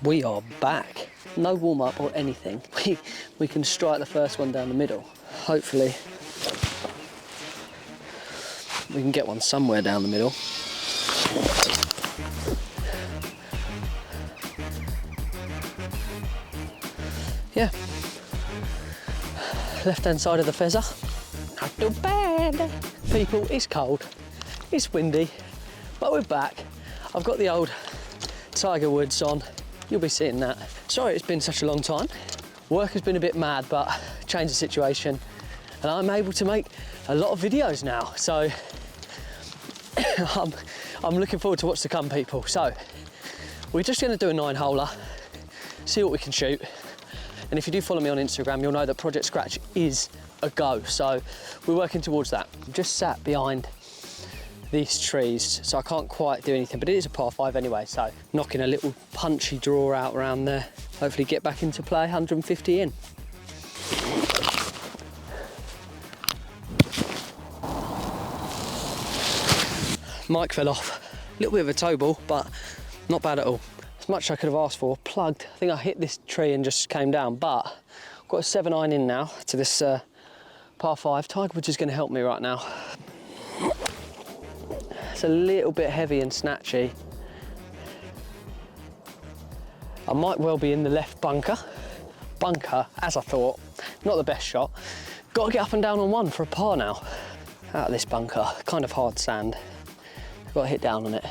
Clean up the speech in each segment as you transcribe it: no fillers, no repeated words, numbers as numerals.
We are back. No warm-up or anything. We can strike the first one down the middle. Hopefully we can get one somewhere down the middle. Yeah. Left-hand side of the feather. Not too bad. People, it's cold, it's windy, but we're back. I've got the old Tiger Woods on. You'll be seeing that. Sorry it's been such a long time. Work has been a bit mad, but changed the situation, and I'm able to make a lot of videos now. So I'm looking forward to what's to come, people. So we're just going to do a 9-holer, see what we can shoot. And if you do follow me on Instagram, you'll know that Project Scratch is a go. So we're working towards that. I'm just sat behind these trees, so I can't quite do anything, but it is a par 5 anyway, so knocking a little punchy draw out around there. Hopefully get back into play, 150 in. Mic fell off. A little bit of a toe ball, but not bad at all. As much as I could have asked for. Plugged. I think I hit this tree and just came down, but I've got a 7-iron in now to this par 5. Tiger Woods is going to help me right now. It's a little bit heavy and snatchy. I might well be in the left bunker. Bunker, as I thought, not the best shot. Got to get up and down on one for a par now. Out of this bunker, kind of hard sand. Got to hit down on it.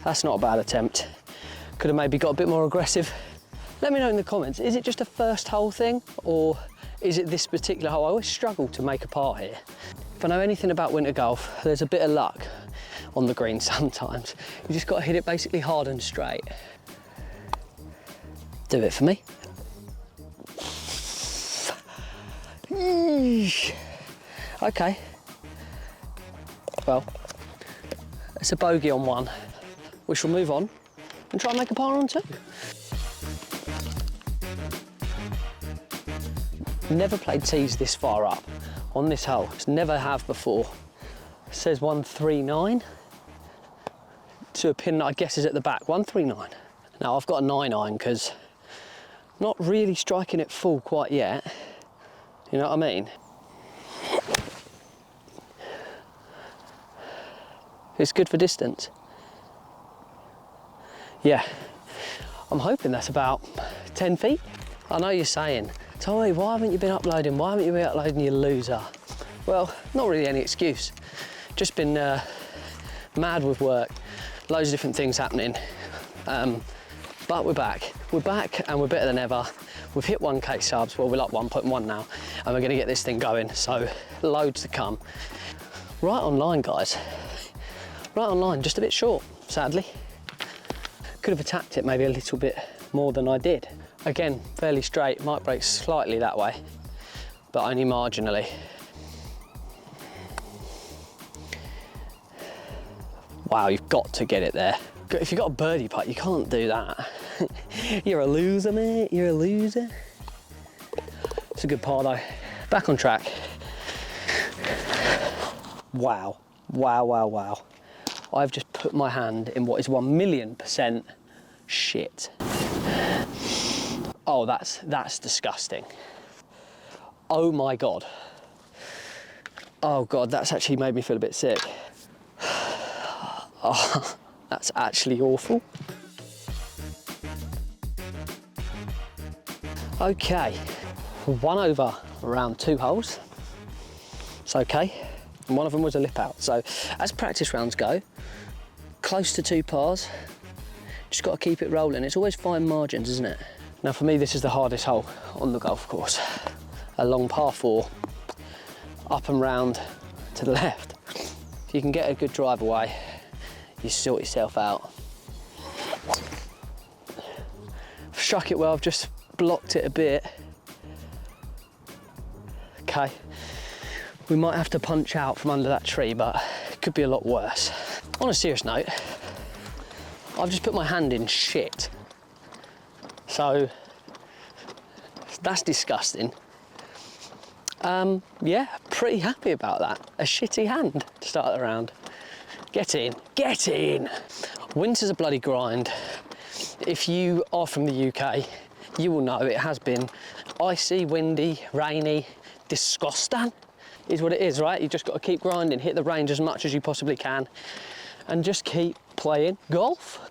That's not a bad attempt. Could have maybe got a bit more aggressive. Let me know in the comments, is it just a first hole thing, or is it this particular hole? I always struggle to make a par here. If I know anything about winter golf, there's a bit of luck on the green sometimes. You just got to hit it basically hard and straight. Do it for me. Okay. Well, it's a bogey on one. We shall move on and try and make a par on 2. Never played tees this far up on this hole. It's never have before. It says 139 to a pin that I guess is at the back. 139. Now I've got a 9-iron because I'm not really striking it full quite yet. You know what I mean? It's good for distance. Yeah, I'm hoping that's about 10 feet. I know you're saying, Tommy, why haven't you been uploading? Why haven't you been uploading, you loser? Well, not really any excuse. Just been mad with work, loads of different things happening. But we're back. We're back and we're better than ever. We've hit 1K subs, well, we're like 1.1 now, and we're gonna get this thing going, so loads to come. Right online, guys. Right online, just a bit short, sadly. Could have attacked it maybe a little bit more than I did. Again, fairly straight, might break slightly that way, but only marginally. Wow, you've got to get it there. If you've got a birdie putt, you can't do that. You're a loser, mate, you're a loser. It's a good par though. Back on track. Wow, wow, wow, wow. I've just put my hand in what is 1,000,000% shit. Oh, that's disgusting. Oh my God. Oh God, that's actually made me feel a bit sick. Oh, that's actually awful. Okay, 1 over around 2 holes. It's okay. And one of them was a lip out. So as practice rounds go, close to 2 pars, just got to keep it rolling. It's always fine margins, isn't it? Now for me, this is the hardest hole on the golf course. A long par 4, up and round to the left. If you can get a good drive away, you sort yourself out. I've struck it well, I've just blocked it a bit. Okay, we might have to punch out from under that tree, but it could be a lot worse. On a serious note, I've just put my hand in shit. So, that's disgusting. Yeah, pretty happy about that. A shitty hand to start the round. Get in, get in. Winter's a bloody grind. If you are from the UK, you will know it has been icy, windy, rainy, disgusting is what it is, right? You just got to keep grinding, hit the range as much as you possibly can, and just keep playing golf.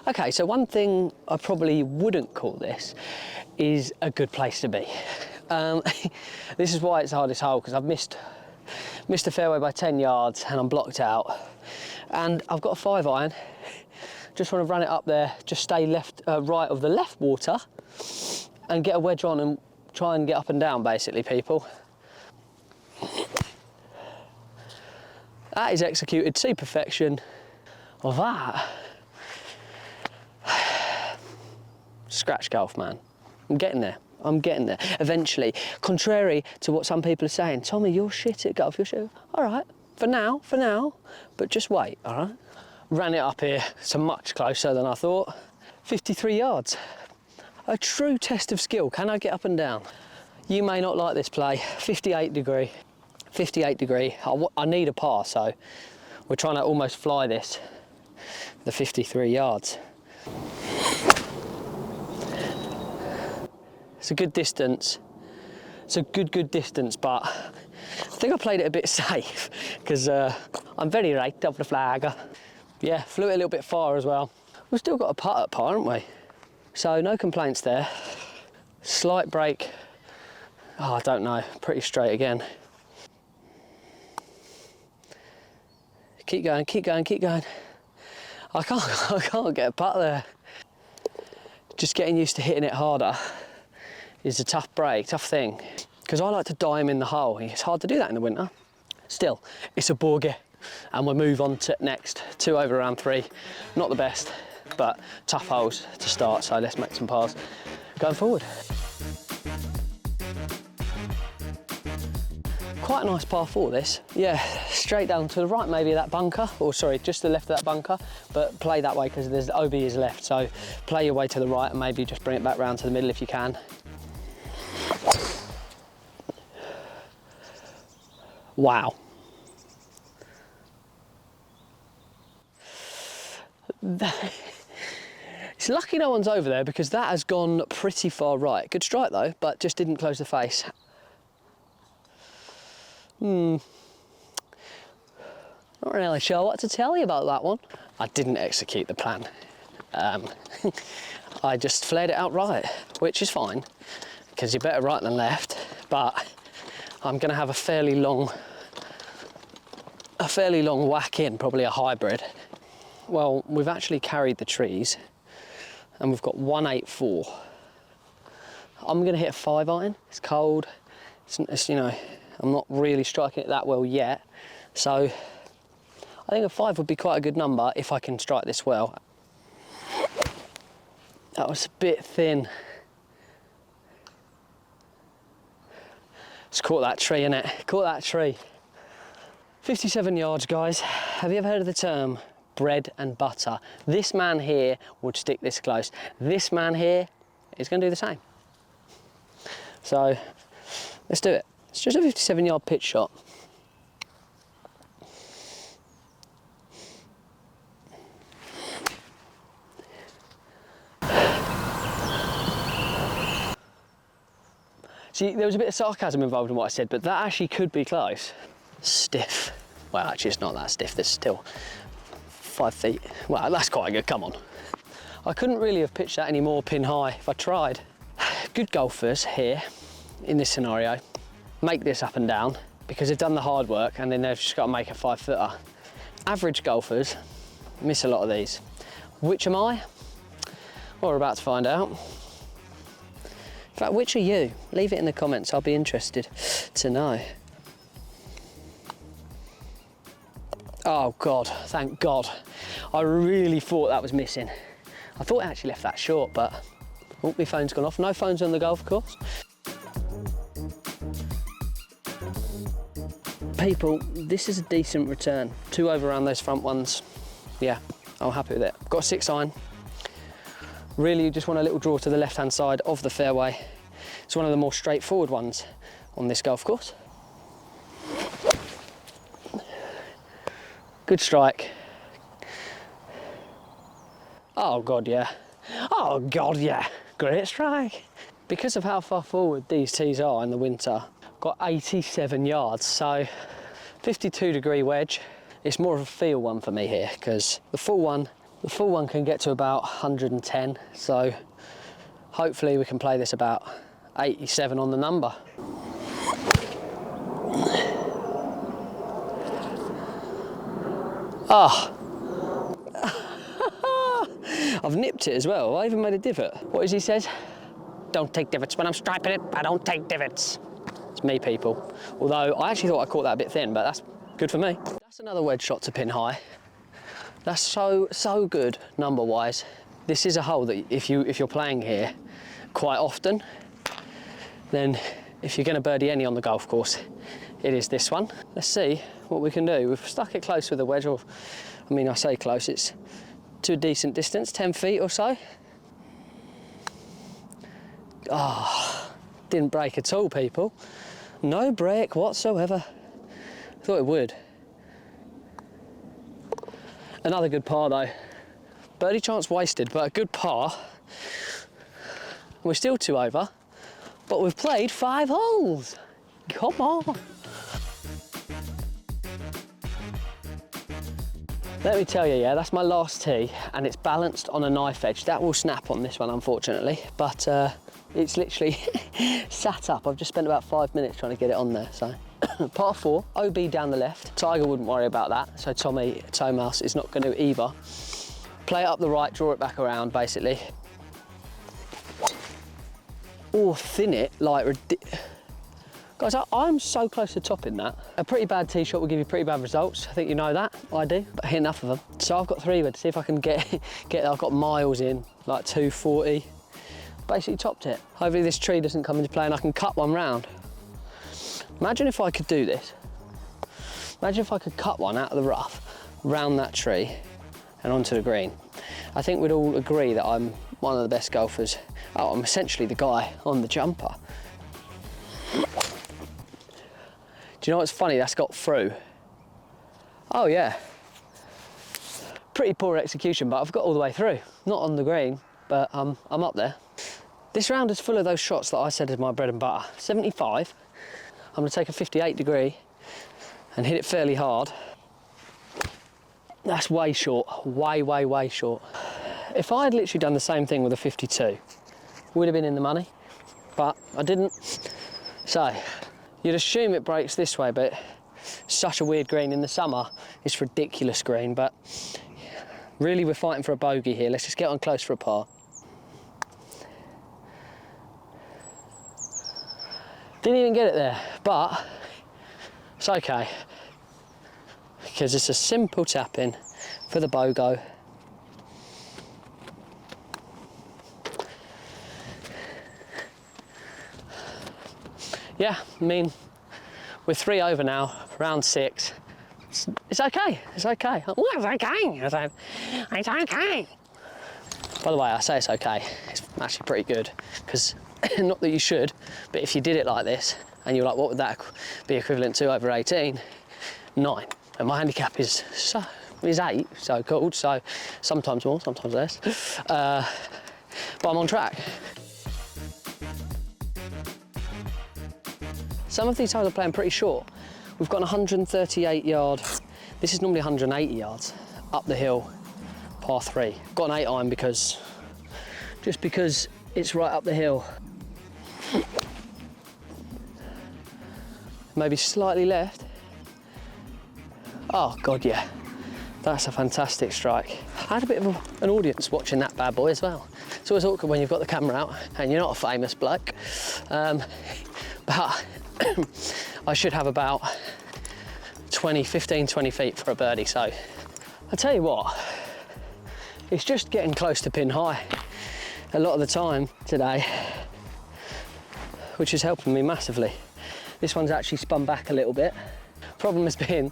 Okay, so one thing I probably wouldn't call this is a good place to be. This is why it's the hardest hole, because I've missed the fairway by 10 yards and I'm blocked out. And I've got a 5-iron. Just want to run it up there, just stay right of the left water and get a wedge on and try and get up and down, basically, people. That is executed to perfection. Well, that, scratch golf, man. I'm getting there. I'm getting there eventually. Contrary to what some people are saying, Tommy, you're shit at golf. You're shit. All right, for now, but just wait. All right. Ran it up here, so much closer than I thought. 53 yards. A true test of skill. Can I get up and down? You may not like this play. 58 degree. 58 degree. I need a par, so we're trying to almost fly this. The 53 yards. It's a good distance. It's a good distance, but I think I played it a bit safe because I'm very right of the flag. Yeah, flew it a little bit far as well. We've still got a putt at par, haven't we? So no complaints there. Slight break. Oh, I don't know. Pretty straight again. Keep going, keep going, keep going. I can't get a putt there. Just getting used to hitting it harder is a tough break, tough thing. Because I like to dime in the hole. It's hard to do that in the winter. Still, it's a bogey. And we'll move on to next. 2 over round 3. Not the best, but tough holes to start. So let's make some pars going forward. Quite a nice par 4 this. Yeah, straight down to the right maybe of that bunker, or sorry, just to the left of that bunker, but play that way because there's OB is left. So play your way to the right and maybe just bring it back round to the middle if you can. Wow. It's lucky no one's over there because that has gone pretty far right. Good strike though, but just didn't close the face. Not really sure what to tell you about that one. I didn't execute the plan. I just flared it out right, which is fine because you're better right than left, but I'm going to have a fairly long whack in, probably a hybrid. Well, we've actually carried the trees and we've got 184. I'm going to hit a 5-iron. It's cold. It's, you know, I'm not really striking it that well yet. So I think a 5 would be quite a good number if I can strike this well. That was a bit thin. It's caught that tree, innit? Caught that tree. 57 yards, guys. Have you ever heard of the term bread and butter? This man here would stick this close. This man here is going to do the same. So let's do it. It's just a 57-yard pitch shot. See, there was a bit of sarcasm involved in what I said, but that actually could be close. Stiff. Well, actually, it's not that stiff. There's still 5 feet. Well, that's quite good. Come on. I couldn't really have pitched that any more pin high if I tried. Good golfers here, in this scenario, make this up and down because they've done the hard work and then they've just got to make a 5-footer. Average golfers miss a lot of these. Which am I? Well, we're about to find out. In fact, which are you? Leave it in the comments. I'll be interested to know. Oh God, thank God. I really thought that was missing. I thought I actually left that short, but oh, my phone's gone off. No phones on the golf course. People, this is a decent return. 2 over around those front ones. Yeah, I'm happy with it. Got a 6-iron. Really just want a little draw to the left-hand side of the fairway. It's one of the more straightforward ones on this golf course. Good strike. Oh God, yeah. Oh God, yeah. Great strike. Because of how far forward these tees are in the winter, got 87 yards, so 52-degree wedge. It's more of a feel one for me here, because the full one can get to about 110, so hopefully we can play this about 87 on the number. Ah. I've nipped it as well. I even made a divot. What as he says? Don't take divots when I'm striping it. I don't take divots. It's me, people. Although I actually thought I caught that a bit thin, but that's good for me. That's another wedge shot to pin high. That's so good number-wise. This is a hole that if you're playing here quite often, then if you're going to birdie any on the golf course, it is this one. Let's see what we can do. We've stuck it close with the wedge, or I mean, I say close, it's to a decent distance, 10 feet or so. Ah, oh, didn't break at all, people. No break whatsoever. Thought it would. Another good par though. Birdie chance wasted, but a good par. We're still 2 over, but we've played 5 holes. Come on. Let me tell you, yeah, that's my last tee, and it's balanced on a knife edge. That will snap on this one, unfortunately, but it's literally sat up. I've just spent about 5 minutes trying to get it on there, so. Par 4, OB down the left. Tiger wouldn't worry about that, so Tomas is not going to either. Play it up the right, draw it back around, basically. Or thin it like guys, I'm so close to topping that. A pretty bad tee shot will give you pretty bad results. I think you know that. I do, but I hit enough of them. So I've got 3 wood to see if I can get there. I've got miles in, like 240. Basically topped it. Hopefully this tree doesn't come into play and I can cut one round. Imagine if I could do this. Imagine if I could cut one out of the rough, round that tree and onto the green. I think we'd all agree that I'm one of the best golfers. Oh, I'm essentially the guy on the jumper. Do you know what's funny? That's got through. Oh yeah. Pretty poor execution, but I've got all the way through. Not on the green, but I'm up there. This round is full of those shots that I said is my bread and butter. 75. I'm gonna take a 58 degree and hit it fairly hard. That's way short, way short. If I had literally done the same thing with a 52, would have been in the money, but I didn't. So, you'd assume it breaks this way, but such a weird green in the summer. It's ridiculous green, but really we're fighting for a bogey here. Let's just get on close for a par. Didn't even get it there, but it's okay, because it's a simple tap in for the BOGO. Yeah, I mean, we're 3 over now, round 6. It's okay, it's okay. Oh, it's okay, it's okay. By the way, I say it's okay, it's actually pretty good, because not that you should, but if you did it like this, and you're like, what would that be equivalent to over 18? 9. And my handicap is 8, so called, so sometimes more, sometimes less. But I'm on track. Some of these holes are playing pretty short. We've got a 138 yard, this is normally 180 yards, up the hill, par 3. Got an 8 iron because it's right up the hill. Maybe slightly left. Oh God, yeah. That's a fantastic strike. I had a bit of an audience watching that bad boy as well. It's always awkward when you've got the camera out and you're not a famous bloke. But I should have about 15, 20 feet for a birdie. So I tell you what, it's just getting close to pin high a lot of the time today, which is helping me massively. This one's actually spun back a little bit. Problem has been,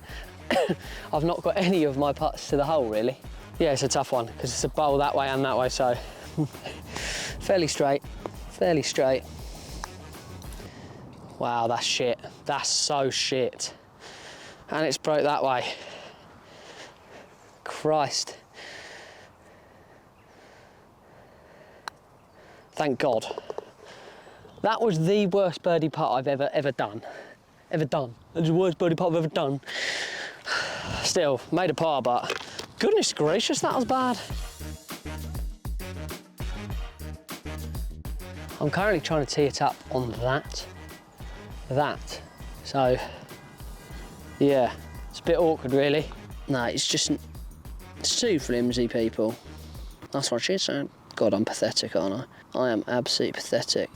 I've not got any of my putts to the hole really. Yeah, it's a tough one because it's a bowl that way and that way, so fairly straight, fairly straight. Wow, that's shit. That's so shit. And it's broke that way. Christ. Thank God. That was the worst birdie putt I've ever done. That was the worst birdie putt I've ever done. Still, made a par, but goodness gracious, that was bad. I'm currently trying to tee it up on that. So, yeah, it's a bit awkward really. No, it's too flimsy, people. That's what she's saying. God, I'm pathetic, aren't I? I am absolutely pathetic.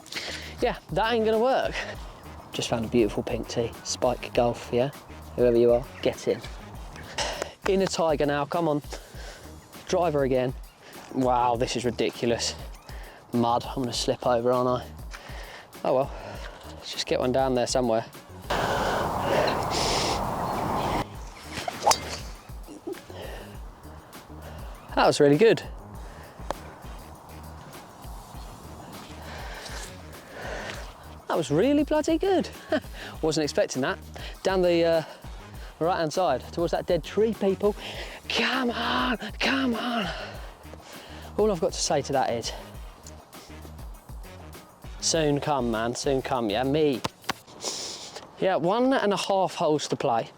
Yeah, that ain't gonna work. Just found a beautiful pink tee. Spike Golf, yeah? Whoever you are, get in. In a Tiger now, come on. Driver again. Wow, this is ridiculous. Mud, I'm gonna slip over, aren't I? Oh well, let's just get one down there somewhere. That was really good. That was really bloody good. Wasn't expecting that. Down the right hand side, towards that dead tree, people. Come on, come on. All I've got to say to that is, soon come, man, soon come, yeah, me. Yeah, 1.5 holes to play,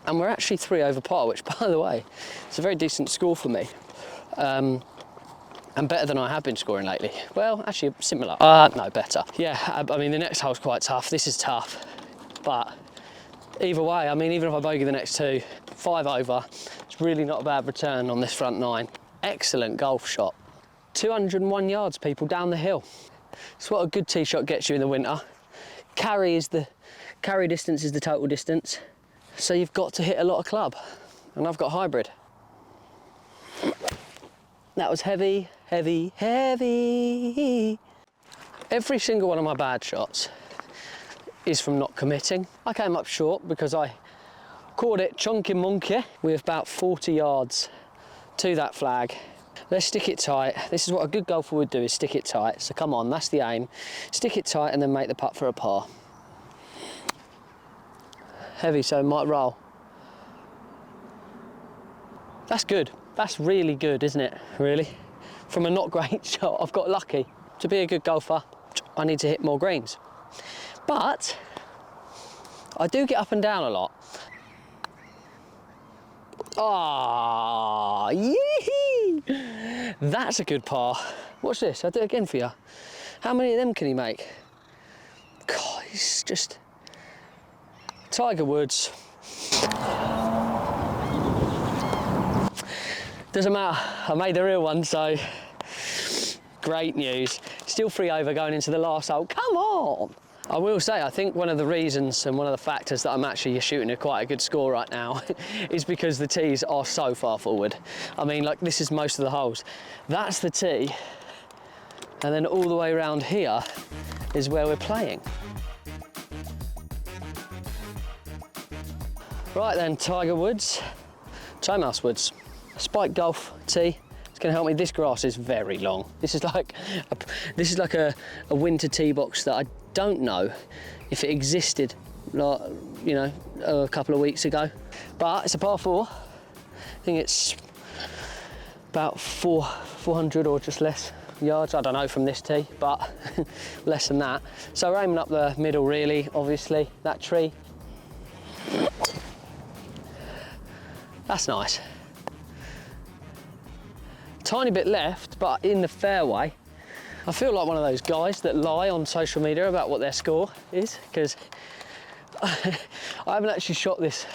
and we're actually 3 over par, which, by the way, it's a very decent score for me. And better than I have been scoring lately. Well, actually similar. No, better. Yeah, I mean, the next hole's quite tough. This is tough, but either way, I mean, even if I bogey the next 2, 5 over, it's really not a bad return on this front 9. Excellent golf shot. 201 yards, people, down the hill. It's what a good tee shot gets you in the winter. Carry distance is the total distance. So you've got to hit a lot of club, and I've got hybrid. That was heavy, heavy, heavy. Every single one of my bad shots is from not committing. I came up short because I caught it chunky monkey with about 40 yards to that flag. Let's stick it tight. This is what a good golfer would do, is stick it tight. So come on, that's the aim. Stick it tight and then make the putt for a par. Heavy, so it might roll. That's good. That's really good, isn't it? Really? From a not great shot, I've got lucky. To be a good golfer, I need to hit more greens. But I do get up and down a lot. Ah, yee! That's a good par. Watch this, I'll do it again for you. How many of them can he make? God, he's just... Tiger Woods. Doesn't matter, I made the real one, so great news. Still 3 over going into the last hole, come on! I will say, I think one of the reasons and one of the factors that I'm actually shooting a quite a good score right now is because the tees are so far forward. I mean, like, this is most of the holes. That's the tee, and then all the way around here is where we're playing. Right then, Tiger Woods, Mouse Woods. Spike Golf tee. It's going to help me. This grass is very long. This is like a winter tee box that I don't know if it existed, like, you know, a couple of weeks ago. But it's a par 4. I think it's about 400 or just less yards. I don't know from this tee, but less than that. So we're aiming up the middle, really. Obviously, that tree. That's nice. Tiny bit left, but in the fairway. I feel like one of those guys that lie on social media about what their score is, because I haven't actually shot this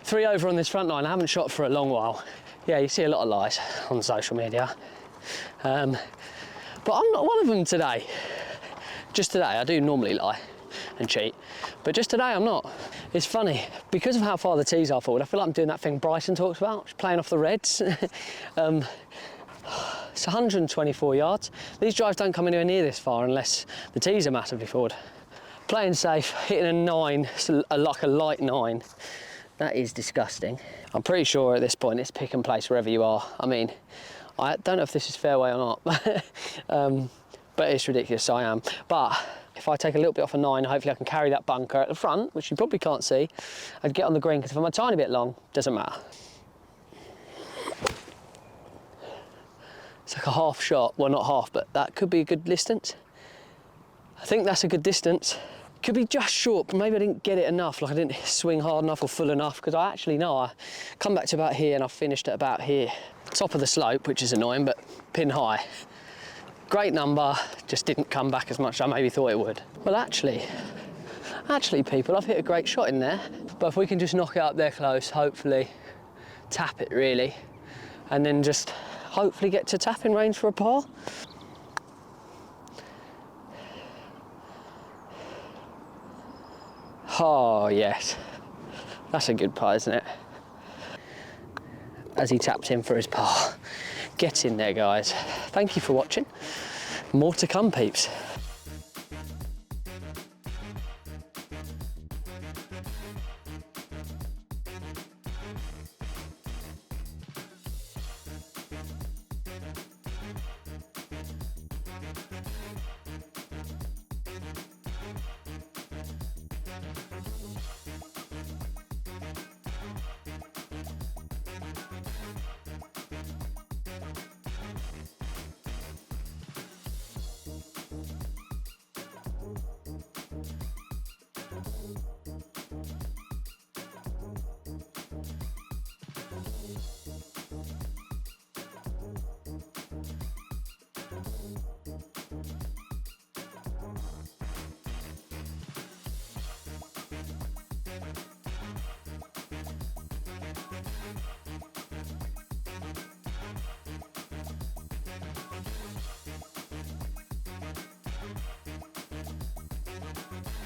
3 over on this front line. I haven't shot for a long while. Yeah, you see a lot of lies on social media. But I'm not one of them today. Just today, I do normally lie and cheat, but just today I'm not. It's funny, because of how far the tees are forward, I feel like I'm doing that thing Bryson talks about, just playing off the reds. It's 124 yards. These drives don't come anywhere near this far unless the tees are massively forward. Playing safe, hitting a 9, like a light 9. That is disgusting. I'm pretty sure at this point it's pick and place wherever you are. I mean, I don't know if this is fairway or not, but it's ridiculous, I am. But if I take a little bit off a 9, hopefully I can carry that bunker at the front, which you probably can't see. I'd get on the green, because if I'm a tiny bit long, doesn't matter. It's like a half shot. Well, not half, but that could be a good distance. I think that's a good distance. Could be just short, but maybe I didn't get it enough, like I didn't swing hard enough or full enough, because I actually know I come back to about here and I finished at about here. Top of the slope, which is annoying, but pin high. Great number, just didn't come back as much as I maybe thought it would. Well, actually people, I've hit a great shot in there, but if we can just knock it up there close, hopefully tap it really, and then just hopefully get to tapping range for a par. Oh yes, that's a good par, isn't it? As he taps in for his par. Get in there, guys. Thank you for watching. More to come, peeps.